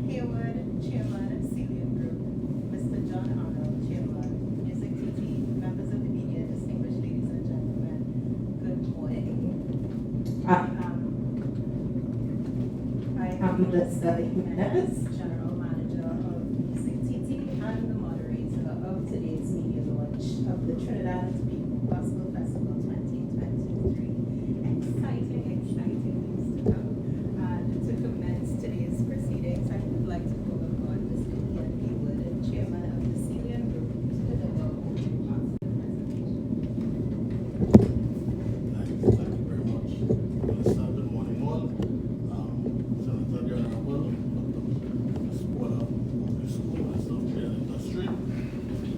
Haywood, Chairman, Salient Group, Mr. John Arnold, Chairman, Music TT, members of the media, distinguished ladies and gentlemen, good morning. I am Melissa Jimenez, General Manager of Music TT and the moderator of today's media launch of the Trinidad and Tobago Gospel Festival 2023. Exciting news to come. And to commence today's proceedings, I would like to call upon Mr. Ian Haywood, Chairman of the Salient Group, to deliver opening remarks and presentation. Thank you very much, Melissa. Good morning, all. Senator Honorable Dr. Spoiler of the School, Minister of Trade and Industry,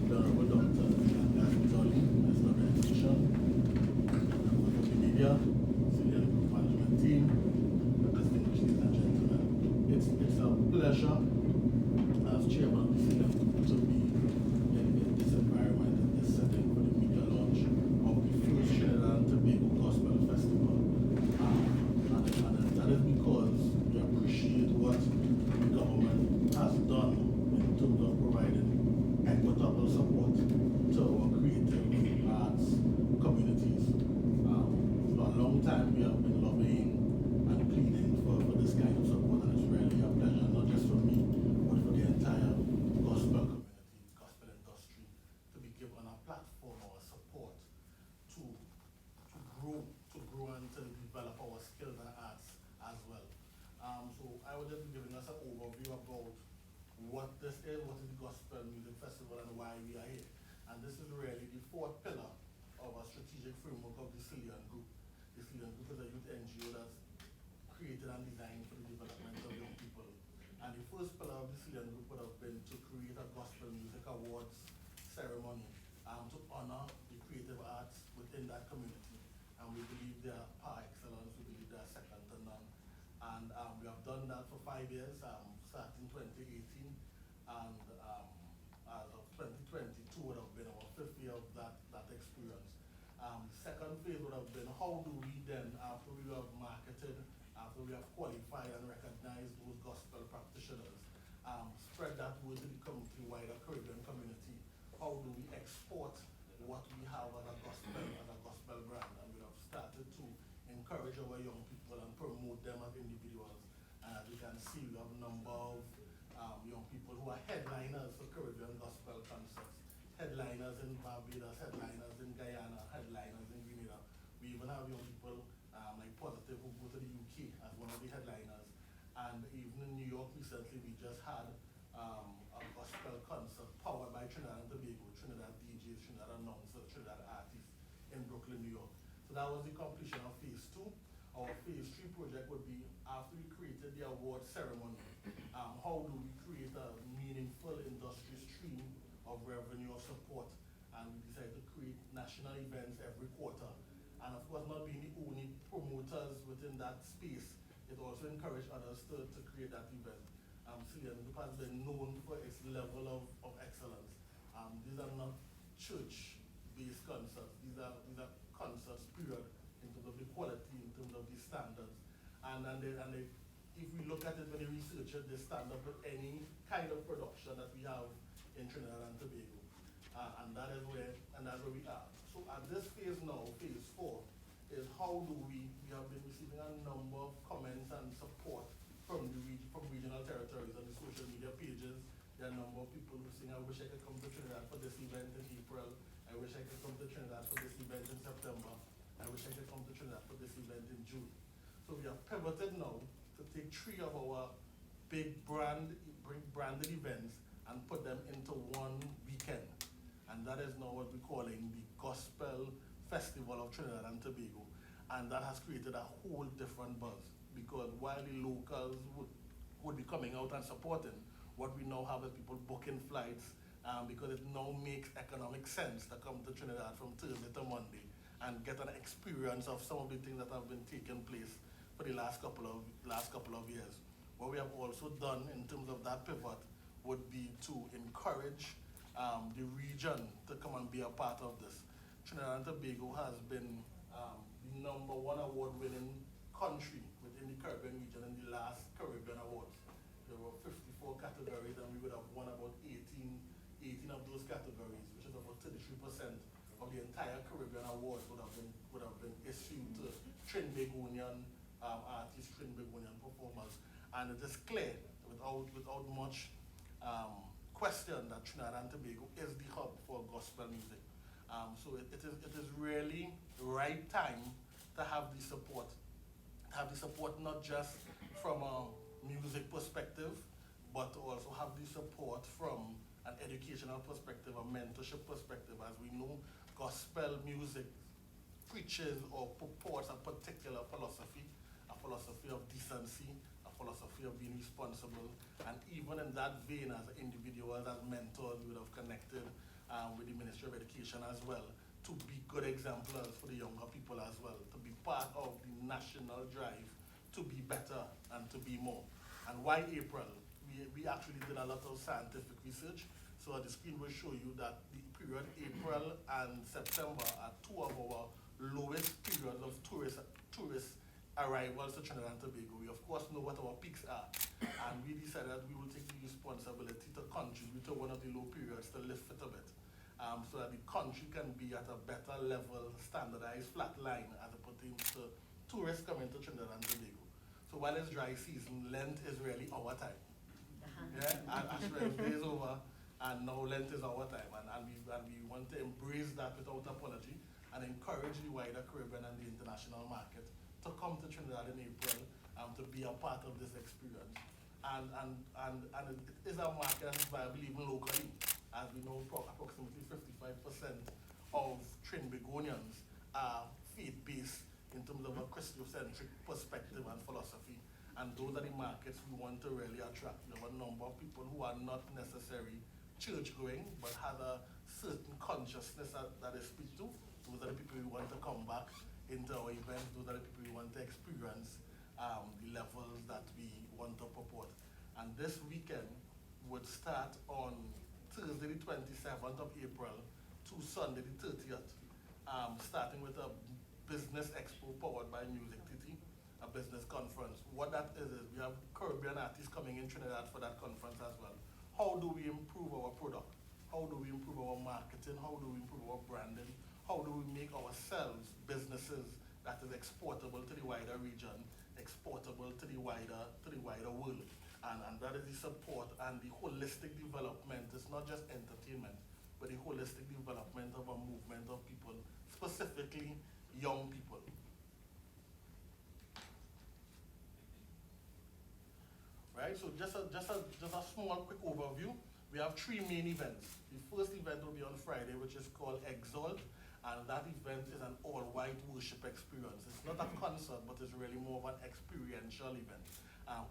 the Honorable Dr. Jolly, Minister of Education, members of the media, Salient Group Management Team, distinguished ladies and gentlemen. It's a pleasure as Chairman of the Salient Group to be in this environment, in this setting for the media launch of the first Trinidad and Tobago Gospel Festival. And that is because we appreciate what the government has done in terms of providing equitable support to our creative arts communities. For a long time we have been lobbying and pleading for this kind of support, and it's really a pleasure, not just for me, but for the entire gospel community, gospel industry, to be given a platform or support to grow and to develop our skills and arts as well. So I will just be giving us an overview about what this is, what is the Gospel Music Festival, and why we are here. And this is really the fourth pillar of our strategic framework of the Salient Group. The Salient Group is a youth NGO that's created and designed for the development of young people. And the first pillar of the Salient Group would have been to create a Gospel Music Awards ceremony to honor the creative arts within that community. And we believe they are par excellence, we believe they are second to none. And we have done that for 5 years, starting 2018, and as of 2022 would have been our fifth year of that experience. Second phase would have been, how do we then, after we have marketed, after we have qualified and recognized those gospel practitioners, spread that word to the community, wider Caribbean community? How do we export what we have as a gospel brand? And we have started to encourage our young people and promote them as individuals. And as you can see, we have a number of young people who are headliners for Caribbean gospel concerts. Headliners in Barbados, headliners in Guyana, headliners in Grenada. We even have young people like Positive who go to the UK as one of the headliners. And even in New York recently, we just had a gospel concert powered by Trinidad and Tobago, Trinidad DJs, Trinidad announcers, Trinidad artists in Brooklyn, New York. So that was the completion of phase 2. Our phase 3 project would be, after we created the award ceremony, how do we create a meaningful industry stream of revenue of support? And we decided to create national events every quarter. And of course, not being the only promoters within that space, it also encouraged others to create that event. Salient Group has been known for its level of excellence. These are not church-based concerts. These are concerts, period, in terms of the quality, in terms of the standards. If we look at it, when you research it, they stand up with any kind of production that we have in Trinidad and Tobago. And that's where we are. So at this phase now, phase 4, is how do we have been receiving a number of comments and support from regional territories on the social media pages. There are a number of people who saying, I wish I could come to Trinidad for this event in April. I wish I could come to Trinidad for this event in September. I wish I could come to Trinidad for this event in June. So we have pivoted now to take 3 of our big branded events and put them into one weekend. And that is now what we're calling the Gospel Festival of Trinidad and Tobago. And that has created a whole different buzz, because while the locals would be coming out and supporting, what we now have is people booking flights, because it now makes economic sense to come to Trinidad from Thursday to Monday and get an experience of some of the things that have been taking place for the last couple of years. What we have also done in terms of that pivot would be to encourage the region to come and be a part of this. Trinidad and Tobago has been the #1 award-winning country within the Caribbean region in the last Caribbean Awards. There were 54 the entire Caribbean Awards would have been issued to Trinbagonian artists, Trinbagonian performers, and it is clear without much question that Trinidad and Tobago is the hub for gospel music. So it is really the right time to have the support. Have the support not just from a music perspective, but to also have the support from an educational perspective, a mentorship perspective. As we know, gospel music preaches or purports a particular philosophy, a philosophy of decency, a philosophy of being responsible. And even in that vein, as individuals, as mentors, we would have connected with the Ministry of Education as well, to be good exemplars for the younger people as well, to be part of the national drive to be better and to be more. And why April? We actually did a lot of scientific research. So the screen will show you that the period April and September are two of our lowest periods of tourist arrivals to Trinidad and Tobago. We of course know what our peaks are, and we decided that we will take the responsibility to contribute to one of the low periods to lift it a bit, so that the country can be at a better level, standardized, flat line as it pertains to tourists coming to Trinidad and Tobago. So while it's dry season, Lent is really our time. Yeah, Ash Wednesday is over, and now Lent is our time, and we want to embrace that without apology and encourage the wider Caribbean and the international market to come to Trinidad in April to be a part of this experience. And it is a market that is viable even locally. As we know, approximately 55% of Trinbagonians are faith-based in terms of a Christocentric perspective and philosophy. And those are the markets we want to really attract. We have a number of people who are not necessarily church-going, but have a certain consciousness that they speak to. Those are the people we want to come back into our events. Those are the people we want to experience the levels that we want to purport. And this weekend would start on Thursday the 27th of April to Sunday the 30th, starting with a business expo powered by Music Titi, a business conference. What that is we have Caribbean artists coming in Trinidad for that conference as well. How do we improve our product? How do we improve our marketing? How do we improve our branding? How do we make ourselves businesses that is exportable to the wider region, exportable to the wider world? And that is the support and the holistic development. It's not just entertainment, but the holistic development of a movement of people, specifically young people. Right, so just a small quick overview. We have three main events. The first event will be on Friday, which is called Exalt, and that event is an all-white worship experience. It's not a concert, but it's really more of an experiential event.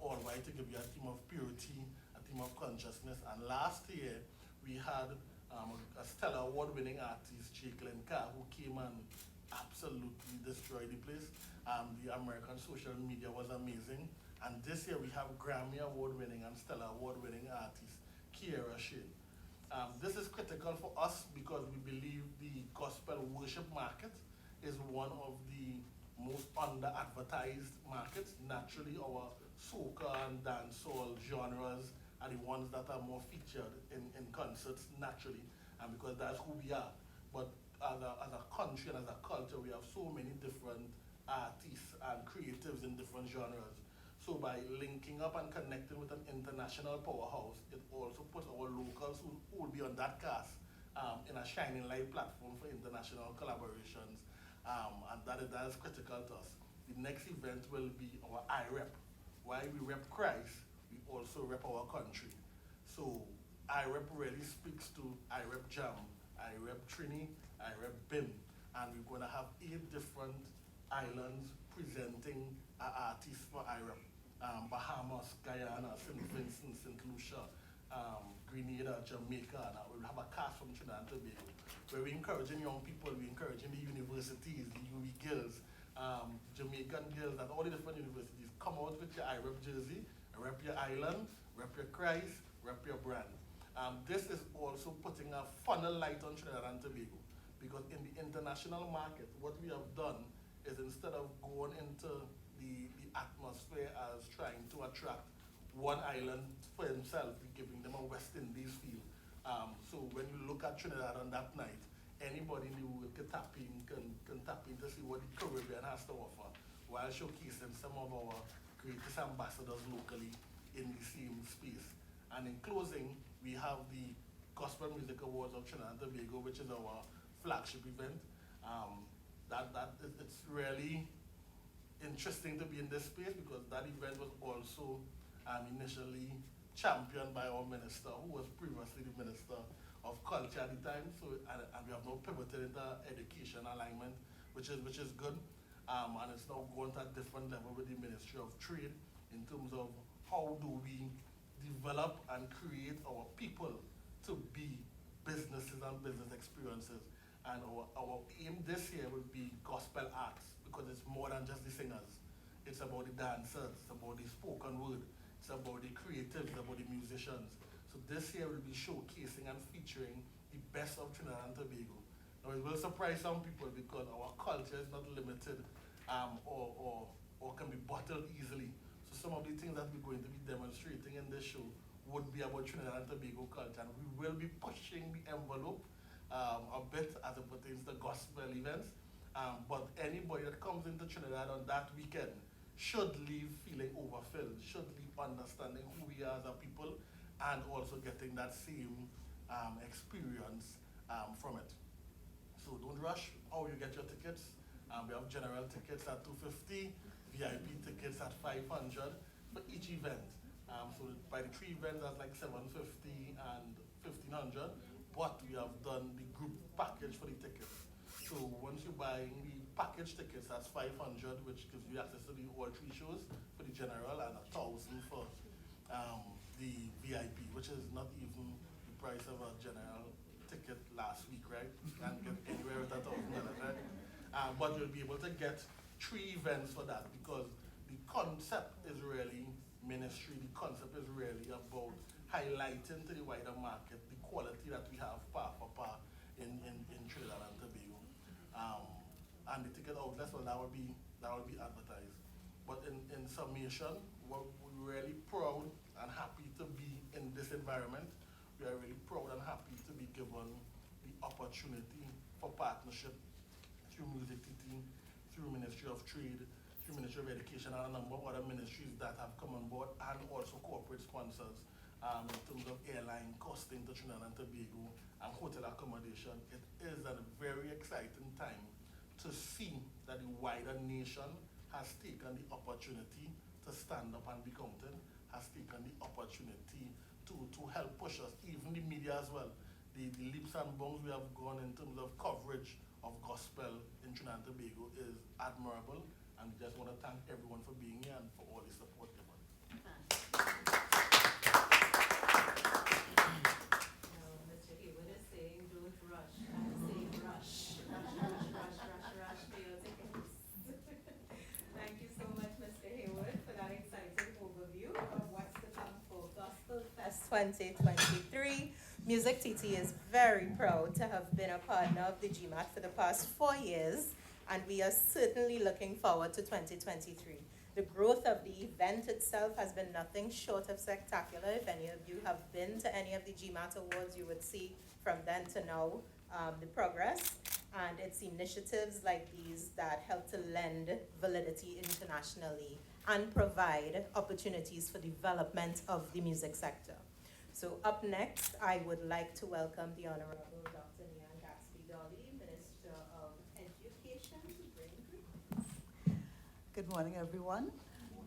All white to give you a theme of purity, a theme of consciousness. And last year, we had a stellar award-winning artist, Jacqueline Carr, who came and absolutely destroyed the place. The American social media was amazing. And this year, we have Grammy award-winning and stellar award-winning artist, Kiera Shane. This is critical for us because we believe the gospel worship market is one of the most under-advertised markets. Naturally, our soca and dancehall genres are the ones that are more featured in concerts naturally, and because that's who we are. But as a country and as a culture, we have so many different artists and creatives in different genres. So by linking up and connecting with an international powerhouse, it also puts our locals who will be on that cast in a shining light platform for international collaborations, and that is critical to us. The next event will be our IREP. While we rep Christ, we also rep our country. So IREP really speaks to IREP Jam, IREP Trini, IREP BIM, and we're going to have 8 different islands presenting artists for IREP. Bahamas, Guyana, St. Vincent, St. Lucia, Grenada, Jamaica, and we'll have a cast from Trinidad and Tobago, where we're encouraging young people, we're encouraging the universities, the UWI girls, Jamaican girls at all the different universities, come out with your IREP jersey, rep your island, rep your Christ, rep your brand. This is also putting a funnel light on Trinidad and Tobago, because in the international market, what we have done is instead of going into the atmosphere as trying to attract one island for himself, we're giving them a West Indies feel. So when you look at Trinidad on that night, anybody new can tap in to see what the Caribbean has to offer while showcasing some of our greatest ambassadors locally in the same space. And in closing, we have the Gospel Music Awards of Trinidad and Tobago, which is our flagship event. It's really interesting to be in this space because that event was also initially championed by our minister, who was previously the Minister of Culture at the time. So, and we have now pivoted into education alignment, which is good. And it's now going to a different level with the Ministry of Trade in terms of how do we develop and create our people to be businesses and business experiences. And our aim this year will be gospel arts because it's more than just the singers. It's about the dancers, it's about the spoken word, it's about the creatives, it's about the musicians. So this year we'll be showcasing and featuring the best of Trinidad and Tobago. Now it will surprise some people because our culture is not limited or can be bottled easily. So some of the things that we're going to be demonstrating in this show would be about Trinidad and Tobago culture, and we will be pushing the envelope a bit as it pertains to gospel events. But anybody that comes into Trinidad on that weekend should leave feeling overfilled, should leave understanding who we are as a people, and also getting that same experience from it. So don't rush how you get your tickets. We have general tickets at $250, VIP tickets at $500 for each event. So by the three events, that's like $750 and $1,500. But we have done the group package for the tickets. So once you buy the package tickets, that's $500, which gives you access to the all three shows for the general, and $1,000 for the VIP, which is not even the price of a general ticket last week, right? You can't get anywhere with $1,000, right? But you'll be able to get three events for that because the concept is really ministry. The concept is really about highlighting to the wider market the quality that we have par for par in Trinidad and Tobago. And the ticket outlets, well, that will be advertised. But in summation, we're really proud and happy to be in this environment. We are really proud and happy to be given the opportunity for partnership through Music TT, through Ministry of Trade, through Ministry of Education, and a number of other ministries that have come on board, and also corporate sponsors in terms of airline costing to Trinidad and Tobago and hotel accommodation. It is a very exciting time to see that the wider nation has taken the opportunity to stand up and be counted, has taken the opportunity to help push us, even the media as well. The leaps and bounds we have gone in terms of coverage of gospel in Trinidad and Tobago is admirable, and we just want to thank everyone for being here and for all the support given. Mr. Haywood is saying, don't rush. I'm saying rush. Rush for your tickets. Thank you so much, Mr. Haywood, for that exciting overview of what's to come for Gospel Fest 2023. Music TT is very proud to have been a partner of the GMAT for the past 4 years, and we are certainly looking forward to 2023. The growth of the event itself has been nothing short of spectacular. If any of you have been to any of the GMAT Awards, you would see from then to now the progress, and it's initiatives like these that help to lend validity internationally and provide opportunities for development of the music sector. So up next, I would like to welcome the Honorable Dr. Nian Gatsby-Dolly, Minister of Education, to bring greetings. Good morning, everyone.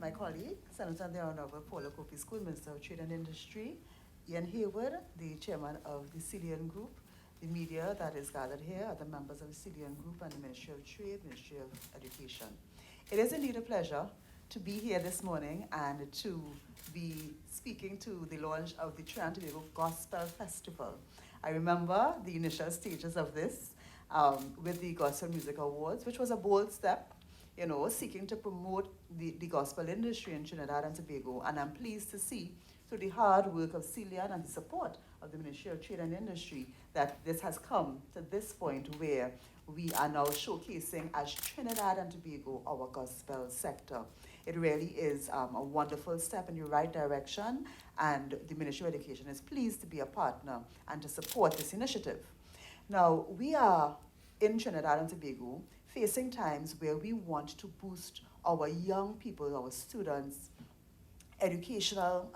My colleague, Senator the Honorable Paula Kofi, School Minister of Trade and Industry, Ian Haywood, the Chairman of the CDN Group, the media that is gathered here, are the members of the CDN Group and the Ministry of Trade, Ministry of Education. It is indeed a pleasure to be here this morning and to be speaking to the launch of the Trinidad and Tobago Gospel Festival. I remember the initial stages of this with the Gospel Music Awards, which was a bold step, seeking to promote the gospel industry in Trinidad and Tobago. And I'm pleased to see, through the hard work of CELIAN and the support of the Ministry of Trade and Industry, that this has come to this point where we are now showcasing as Trinidad and Tobago our gospel sector. It really is a wonderful step in the right direction, and the Ministry of Education is pleased to be a partner and to support this initiative. Now, we are in Trinidad and Tobago facing times where we want to boost our young people, our students, educational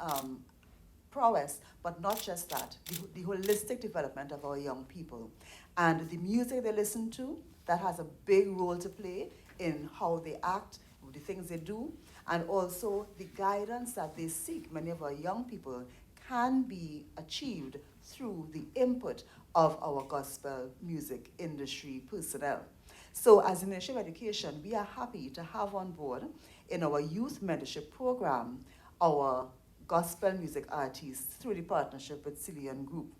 prowess, but not just that, the holistic development of our young people. And the music they listen to, that has a big role to play in how they act, the things they do, and also the guidance that they seek. Many of our young people can be achieved through the input of our gospel music industry personnel. So as a Ministry of Education, we are happy to have on board in our youth mentorship program our gospel music artists through the partnership with Cillian Group.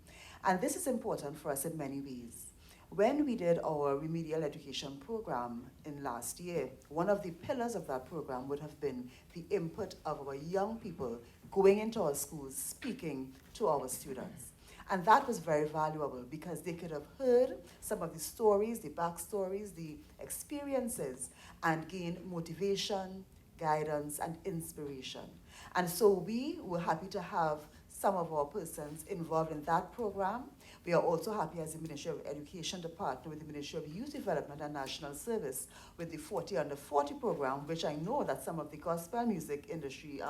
And this is important for us in many ways. When we did our remedial education program in last year, one of the pillars of that program would have been the input of our young people going into our schools, speaking to our students. And that was very valuable because they could have heard some of the stories, the backstories, the experiences, and gain motivation, guidance, and inspiration. And so we were happy to have some of our persons involved in that program. We are also happy as the Ministry of Education to partner with the Ministry of Youth Development and National Service with the 40 Under 40 program, which I know that some of the gospel music industry,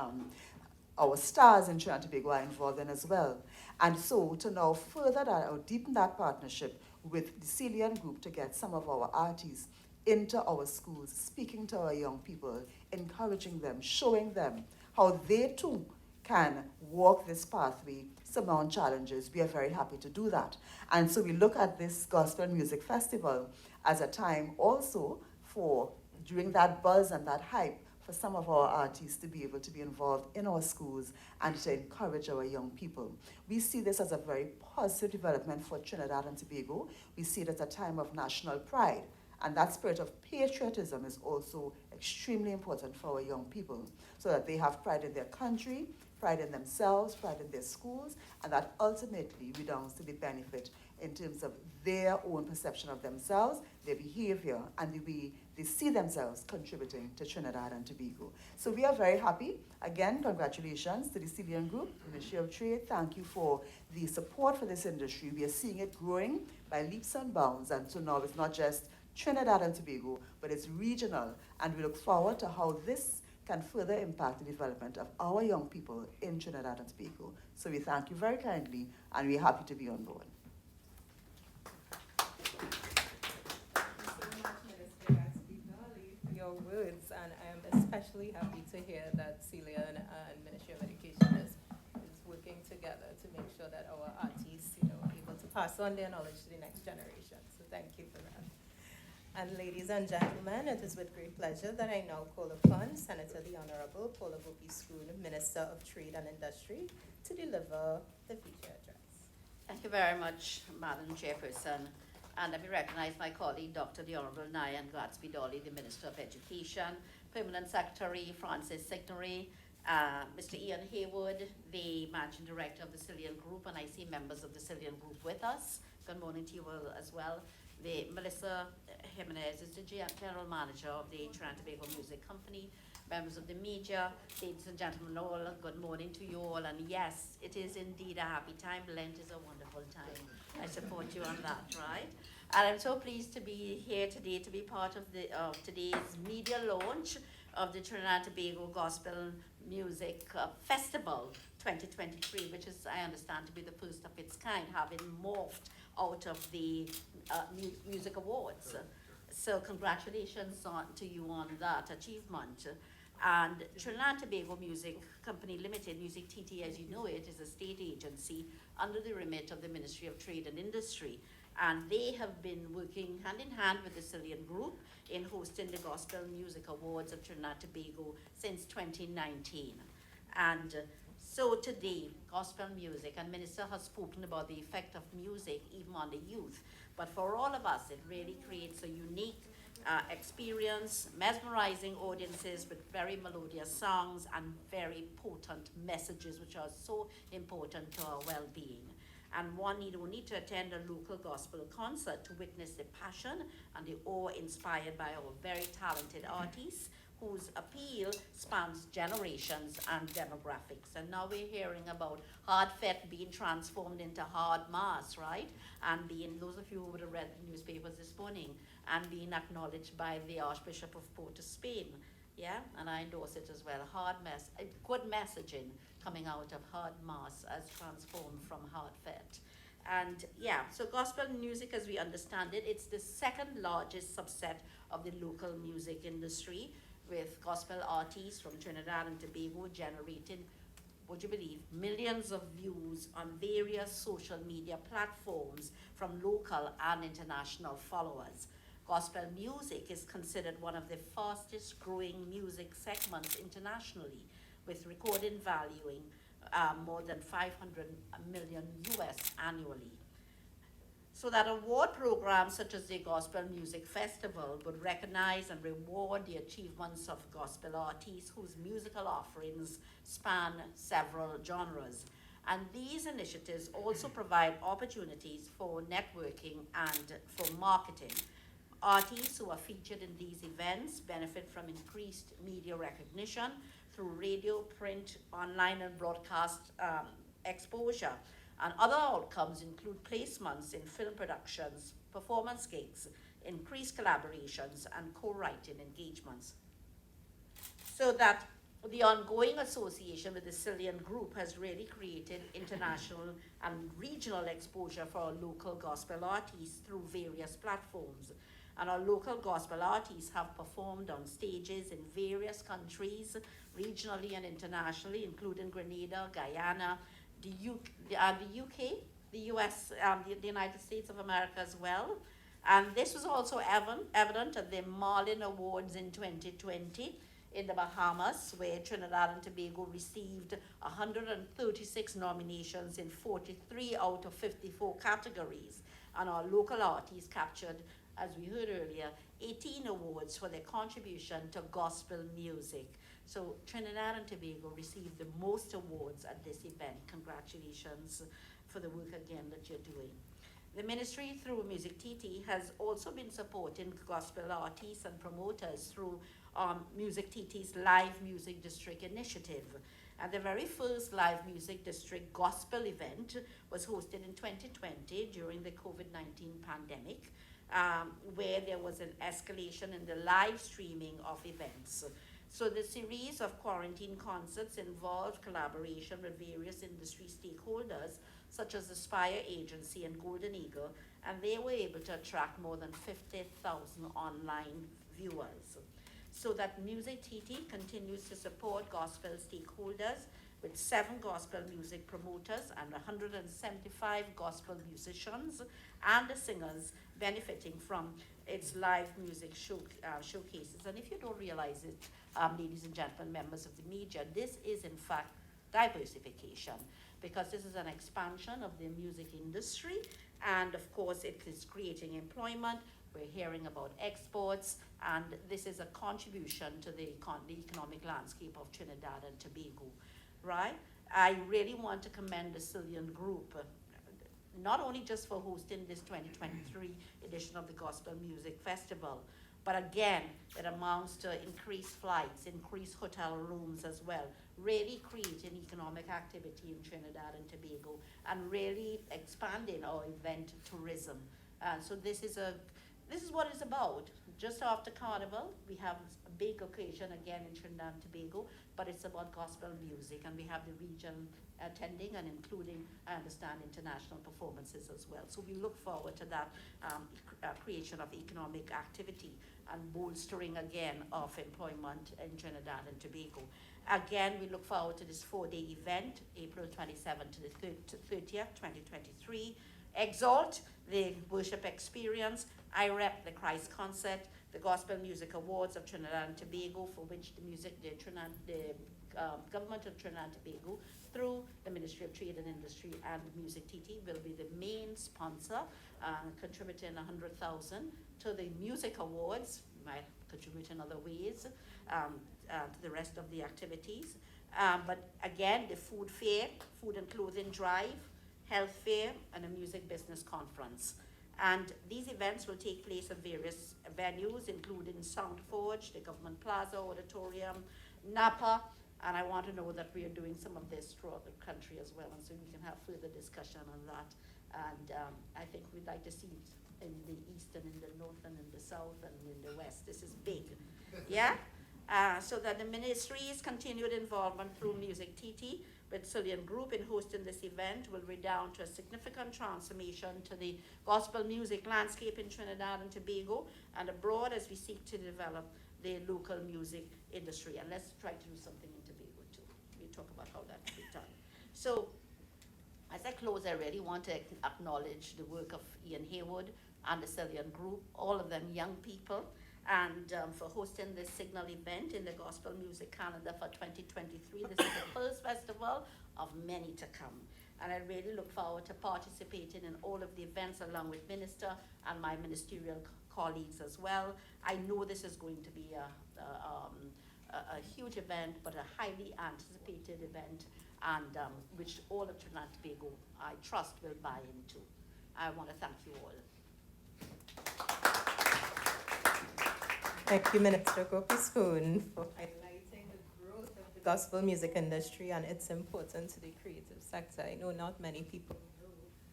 our stars in Trinidad and Tobago are involved in as well. And so to now further that or deepen that partnership with the Cillian Group to get some of our artists into our schools, speaking to our young people, encouraging them, showing them how they too can walk this pathway, surmount challenges. We are very happy to do that. And so we look at this Gospel Music Festival as a time also for, during that buzz and that hype, for some of our artists to be able to be involved in our schools and to encourage our young people. We see this as a very positive development for Trinidad and Tobago. We see it as a time of national pride. And that spirit of patriotism is also extremely important for our young people, so that they have pride in their country, pride in themselves, pride in their schools, and that ultimately redounds to the benefit in terms of their own perception of themselves, their behavior, and the way they see themselves contributing to Trinidad and Tobago. So we are very happy. Again, congratulations to the Cillian Group, Ministry of Trade. Thank you for the support for this industry. We are seeing it growing by leaps and bounds, and so now it's not just Trinidad and Tobago, but it's regional, and we look forward to how this can further impact the development of our young people in Trinidad and Tobago. So we thank you very kindly, and we're happy to be on board. For your words, and I am especially happy to hear that Cillian and Ministry of Education is working together to make sure that our artists, are able to pass on their knowledge to the next generation. So thank you for that. And ladies and gentlemen, it is with great pleasure that I now call upon Senator the Honorable Paula Gopi-Schoon, Minister of Trade and Industry, to deliver the feature address. Thank you very much, Madam Chairperson. And let me recognize my colleague, Dr. the Honorable Nyan Gatsby-Dolly, the Minister of Education, Permanent Secretary Francis Signory, Mr. Ian Haywood, the Managing Director of the Cillian Group, and I see members of the Cillian Group with us. Good morning to you all as well. The Melissa Jimenez is the General Manager of the Trinidad and Tobago Music Company, members of the media, ladies and gentlemen all, good morning to you all. And yes, it is indeed a happy time. Lent is a wonderful time. I support you on that, right? And I'm so pleased to be here today to be part of today's media launch of the Trinidad and Tobago Gospel Music Festival 2023, which is, I understand, to be the first of its kind, having morphed out of the Music Awards. So congratulations to you on that achievement. And Trinidad and Tobago Music Company Limited, Music TT as you know it, is a state agency under the remit of the Ministry of Trade and Industry. And they have been working hand in hand with the Cillian Group in hosting the Gospel Music Awards of Trinidad and Tobago since 2019. And so today, gospel music, and Minister has spoken about the effect of music even on the youth. But for all of us, it really creates a unique experience, mesmerizing audiences with very melodious songs and very potent messages, which are so important to our well-being. And one need only to attend a local gospel concert to witness the passion and the awe inspired by our very talented artists whose appeal spans generations and demographics. And now we're hearing about hard fet being transformed into hard mass, right? And being, those of you who would have read the newspapers this morning, and being acknowledged by the Archbishop of Port of Spain. Yeah, and I endorse it as well. Good messaging coming out of hard mass as transformed from hard fet. And yeah, so gospel music, as we understand it, it's the second largest subset of the local music industry, with gospel artists from Trinidad and Tobago generating, would you believe, millions of views on various social media platforms from local and international followers. Gospel music is considered one of the fastest growing music segments internationally, with recording valuing more than 500 million US annually. So that award programs such as the Gospel Music Festival would recognize and reward the achievements of gospel artists whose musical offerings span several genres. And these initiatives also provide opportunities for networking and for marketing. Artists who are featured in these events benefit from increased media recognition through radio, print, online, and broadcast exposure. And other outcomes include placements in film productions, performance gigs, increased collaborations, and co-writing engagements. So that the ongoing association with the Cillian Group has really created international and regional exposure for our local gospel artists through various platforms. And our local gospel artists have performed on stages in various countries, regionally and internationally, including Grenada, Guyana, the UK, the US, the United States of America as well. And this was also evident at the Marlin Awards in 2020 in the Bahamas, where Trinidad and Tobago received 136 nominations in 43 out of 54 categories. And our local artists captured, as we heard earlier, 18 awards for their contribution to gospel music. So Trinidad and Tobago received the most awards at this event. Congratulations for the work again that you're doing. The ministry, through Music TT, has also been supporting gospel artists and promoters through Music TT's Live Music District initiative. And the very first Live Music District gospel event was hosted in 2020 during the COVID-19 pandemic, where there was an escalation in the live streaming of events. So the series of quarantine concerts involved collaboration with various industry stakeholders, such as the Spire Agency and Golden Eagle, and they were able to attract more than 50,000 online viewers. So that Music TT continues to support gospel stakeholders with 7 gospel music promoters and 175 gospel musicians and the singers benefiting from its live music showcases. And if you don't realize it, ladies and gentlemen, members of the media, this is in fact diversification, because this is an expansion of the music industry, and of course it is creating employment. We're hearing about exports, and this is a contribution to the economic landscape of Trinidad and Tobago, right? I really want to commend the Cillian Group, not only just for hosting this 2023 edition of the Gospel Music Festival, but again, it amounts to increased flights, increased hotel rooms as well, really creating economic activity in Trinidad and Tobago, and really expanding our event tourism. So this is what it's about. Just after Carnival, we have a big occasion again in Trinidad and Tobago, but it's about gospel music, and we have the region attending and including, I understand, international performances as well. So we look forward to that creation of economic activity and bolstering again of employment in Trinidad and Tobago. Again, we look forward to this 4-day event, April 27th to the 30th, 2023. Exalt the worship experience. I rep the Christ Concert, the Gospel Music Awards of Trinidad and Tobago, for which the government of Trinidad and Tobago, through the Ministry of Trade and Industry and Music TT, will be the main sponsor, contributing 100,000 to the Music Awards. We might contribute in other ways to the rest of the activities. But again, the food fair, food and clothing drive, health fair, and a music business conference. And these events will take place at various venues, including Soundforge, the Government Plaza Auditorium, Napa, and I want to know that we are doing some of this throughout the country as well, and so we can have further discussion on that. And I think we'd like to see it in the east and in the north and in the south and in the west. This is big, yeah? So that the ministry's continued involvement through Music TT with Cillian Group in hosting this event will redound to a significant transformation to the gospel music landscape in Trinidad and Tobago and abroad as we seek to develop the local music industry. And let's try to do something in Tobago too. We'll talk about how that can be done. So as I close, I really want to acknowledge the work of Ian Haywood and the Cillian Group, all of them young people, and for hosting this signal event in the gospel music calendar for 2023. This is the first festival of many to come. And I really look forward to participating in all of the events along with Minister and my ministerial colleagues as well. I know this is going to be a huge event, but a highly anticipated event, and which all of Trinidad and Tobago, I trust, will buy into. I want to thank you all. Thank you, Minister Gopi-Spoon, for highlighting the growth of the gospel music industry and its importance to the creative sector. I know not many people know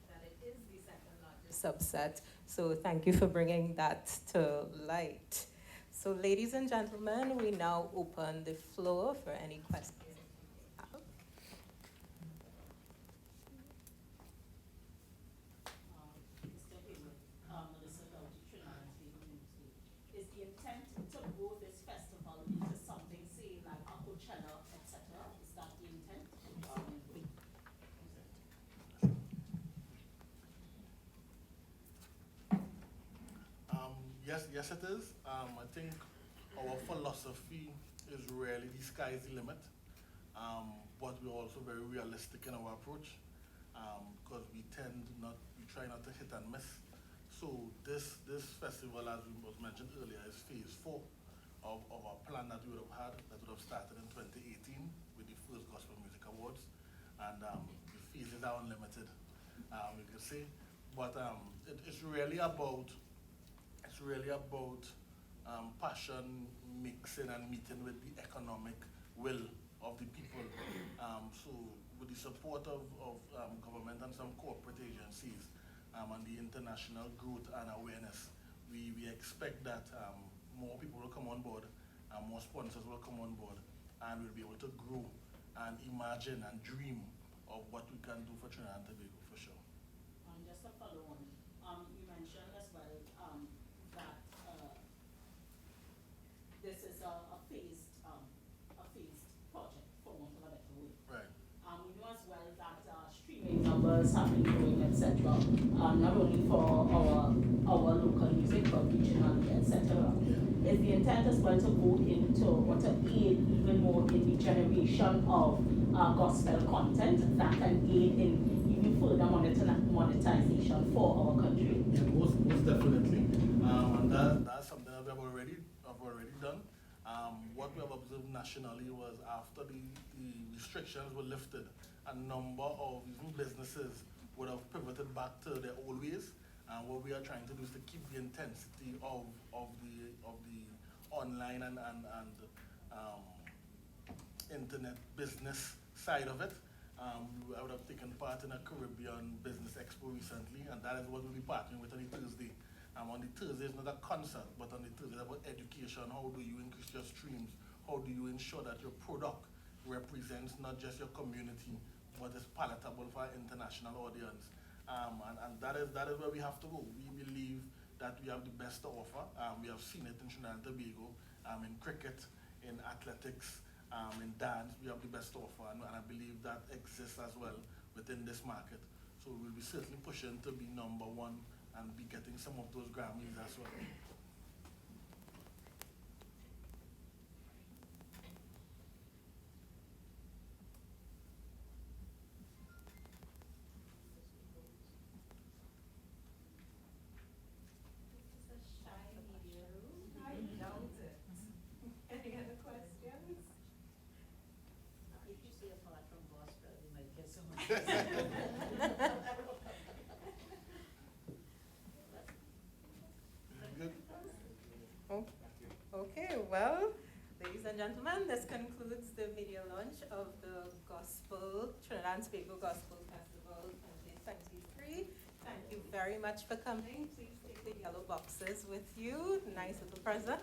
that it is the second largest subset, so thank you for bringing that to light. So, ladies and gentlemen, we now open the floor for any questions you may have. Is the intent to grow this festival into something, say, like a Coachella, etc.? Is that the intent? Yes, it is. I think our philosophy is really the sky's the limit, but we're also very realistic in our approach, because we try not to hit and miss. So this festival, as was mentioned earlier, is phase 4 of our plan that we would have had, that would have started in 2018 with the first Gospel Music Awards, and the phases are unlimited, you could say. But it's really about passion mixing and meeting with the economic will of the people. So with the support of government and some corporate agencies, and the international growth and awareness, we expect that more people will come on board, more sponsors will come on board, and we'll be able to grow and imagine and dream of what we can do for Trinidad and Tobago, for sure. Just a follow on, you mentioned as well that this is a phased project, for want of a better word. Right. We know as well that streaming numbers have been growing, etc. Not only for our local music, but regionally, etc. Is the intent as well to go into or to aid even more in the generation of gospel content that can aid in even further monetization for our country? Yeah, most definitely. And that's something that we have already done. What we have observed nationally was after the restrictions were lifted, a number of even businesses would have pivoted back to their old ways. And what we are trying to do is to keep the intensity of the online and internet business side of it. I would have taken part in a Caribbean Business Expo recently, and that is what we'll be partnering with on the Thursday. On the Thursday, it's not a concert, but on the Thursday, it's about education. How do you increase your streams? How do you ensure that your product represents not just your community, but is palatable for an international audience? And that is where we have to go. We believe that we have the best to offer. We have seen it in Trinidad and Tobago, in cricket, in athletics, in dance. We have the best to offer, and I believe that exists as well within this market. So we'll be certainly pushing to be number one and be getting some of those Grammys as well. Any other questions? If you say apart from gospel, you might get someone. That's gentlemen, this concludes the media launch of the Trinidad and Tobago Gospel Festival 2023. Thank you very much for coming. Please take the yellow boxes with you. Nice little present.